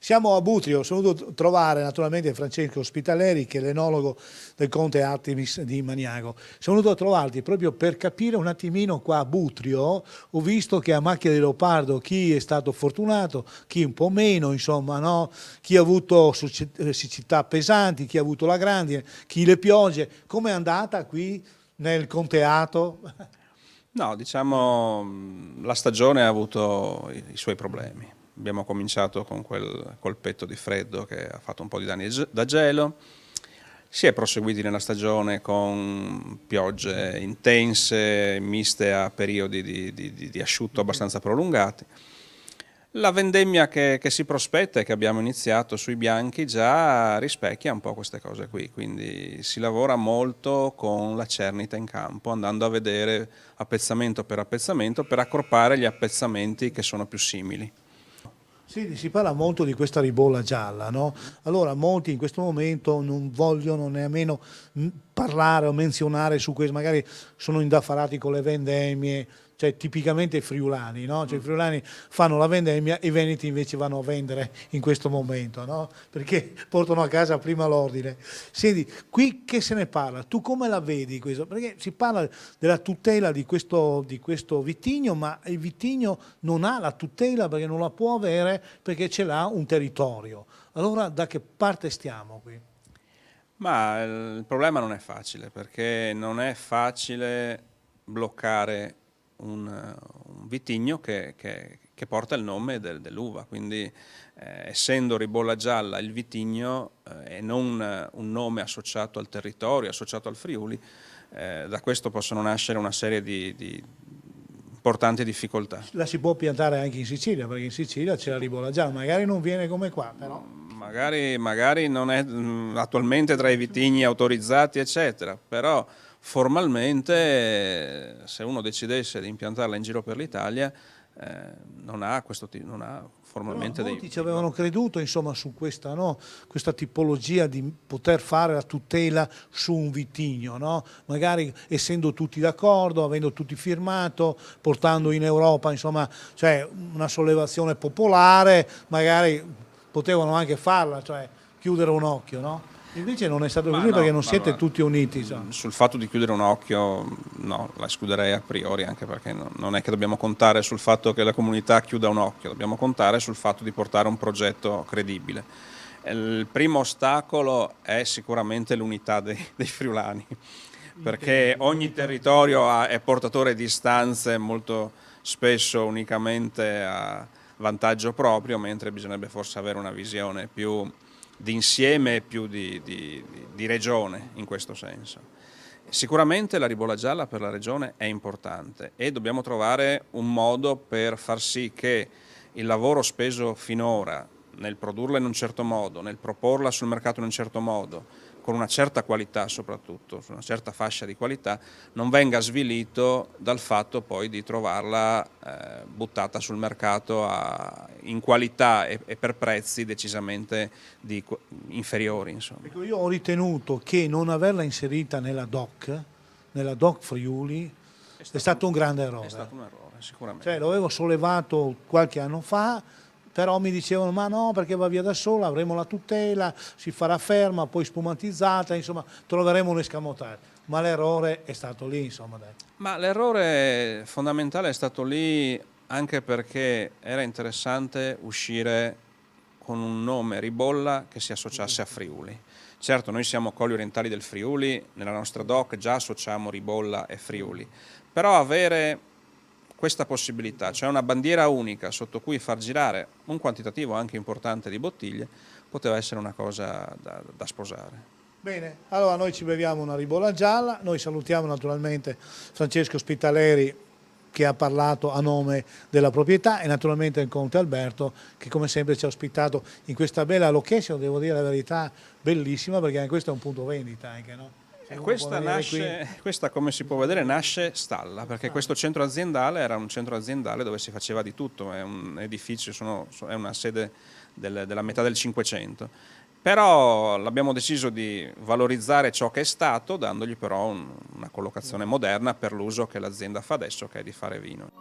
Siamo a Butrio, sono venuto a trovare naturalmente Francesco Spitaleri, che è l'enologo del Conte Artemis di Maniago. Sono venuto a trovarti proprio per capire un attimino qua a Butrio. Ho visto che a macchia di leopardo chi è stato fortunato, chi un po' meno, insomma, no? Chi ha avuto siccità pesanti, chi ha avuto la grandine, chi le piogge. Com'è andata qui nel conteato? No, diciamo la stagione ha avuto i suoi problemi. Abbiamo cominciato con quel colpetto di freddo che ha fatto un po' di danni da gelo, si è proseguiti nella stagione con piogge intense, miste a periodi di asciutto abbastanza prolungati. La vendemmia che si prospetta e che abbiamo iniziato sui bianchi già rispecchia un po' queste cose qui, quindi si lavora molto con la cernita in campo, andando a vedere appezzamento per accorpare gli appezzamenti che sono più simili. Sì, si parla molto di questa ribolla gialla, no? Allora molti in questo momento non vogliono nemmeno parlare o menzionare su questo, magari sono indaffarati con le vendemmie, cioè tipicamente i friulani, no? Cioè i friulani fanno la vendemmia e i veneti invece vanno a vendere in questo momento, no? Perché portano a casa prima l'ordine. Senti, qui che se ne parla? Tu come la vedi questo? Perché si parla della tutela di questo vitigno, ma il vitigno non ha la tutela perché non la può avere perché ce l'ha un territorio. Allora da che parte stiamo qui? Ma il problema non è facile, perché non è facile bloccare un vitigno che porta il nome dell'uva, quindi essendo ribolla gialla il vitigno e non un nome associato al territorio, associato al Friuli, da questo possono nascere una serie di importanti difficoltà. La si può piantare anche in Sicilia, perché in Sicilia c'è la ribolla gialla, magari non viene come qua, però. Magari non è attualmente tra i vitigni autorizzati, eccetera, però formalmente se uno decidesse di impiantarla in giro per l'Italia non ha formalmente Però molti ci avevano creduto insomma su questa, no? Questa tipologia di poter fare la tutela su un vitigno, no? Magari essendo tutti d'accordo, avendo tutti firmato, portando in Europa insomma, cioè una sollevazione popolare, magari potevano anche farla, cioè chiudere un occhio, no? Invece non è stato così perché non siete tutti uniti. Sul fatto di chiudere un occhio, no, la escluderei a priori, anche perché non è che dobbiamo contare sul fatto che la comunità chiuda un occhio, dobbiamo contare sul fatto di portare un progetto credibile. Il primo ostacolo è sicuramente l'unità dei friulani, perché ogni territorio è portatore di istanze molto spesso unicamente a vantaggio proprio, mentre bisognerebbe forse avere una visione più di insieme e più di regione in questo senso. Sicuramente la ribolla gialla per la regione è importante e dobbiamo trovare un modo per far sì che il lavoro speso finora nel produrla in un certo modo, nel proporla sul mercato in un certo modo, con una certa qualità soprattutto, su una certa fascia di qualità, non venga svilito dal fatto poi di trovarla buttata sul mercato in qualità e per prezzi decisamente inferiori. Insomma. Ecco, io ho ritenuto che non averla inserita nella DOC Friuli, è stato un grande errore. È stato un errore, sicuramente. Cioè, lo avevo sollevato qualche anno fa, però mi dicevano ma no perché va via da sola, avremo la tutela, si farà ferma, poi spumatizzata, insomma troveremo un escamotage, ma l'errore è stato lì insomma. Dai. Ma l'errore fondamentale è stato lì anche perché era interessante uscire con un nome ribolla che si associasse a Friuli. Certo, noi siamo Colli Orientali del Friuli, nella nostra DOC già associamo ribolla e Friuli, però avere questa possibilità, cioè una bandiera unica sotto cui far girare un quantitativo anche importante di bottiglie, poteva essere una cosa da sposare. Bene, allora noi ci beviamo una ribolla gialla, noi salutiamo naturalmente Francesco Spitaleri che ha parlato a nome della proprietà e naturalmente il Conte Alberto che come sempre ci ha ospitato in questa bella location, devo dire la verità, bellissima perché anche questo è un punto vendita anche, no? Questa, come si può vedere, nasce stalla, perché questo centro aziendale era un centro aziendale dove si faceva di tutto, è un edificio, è una sede della metà del Cinquecento. Però abbiamo deciso di valorizzare ciò che è stato, dandogli però una collocazione moderna per l'uso che l'azienda fa adesso, che è di fare vino.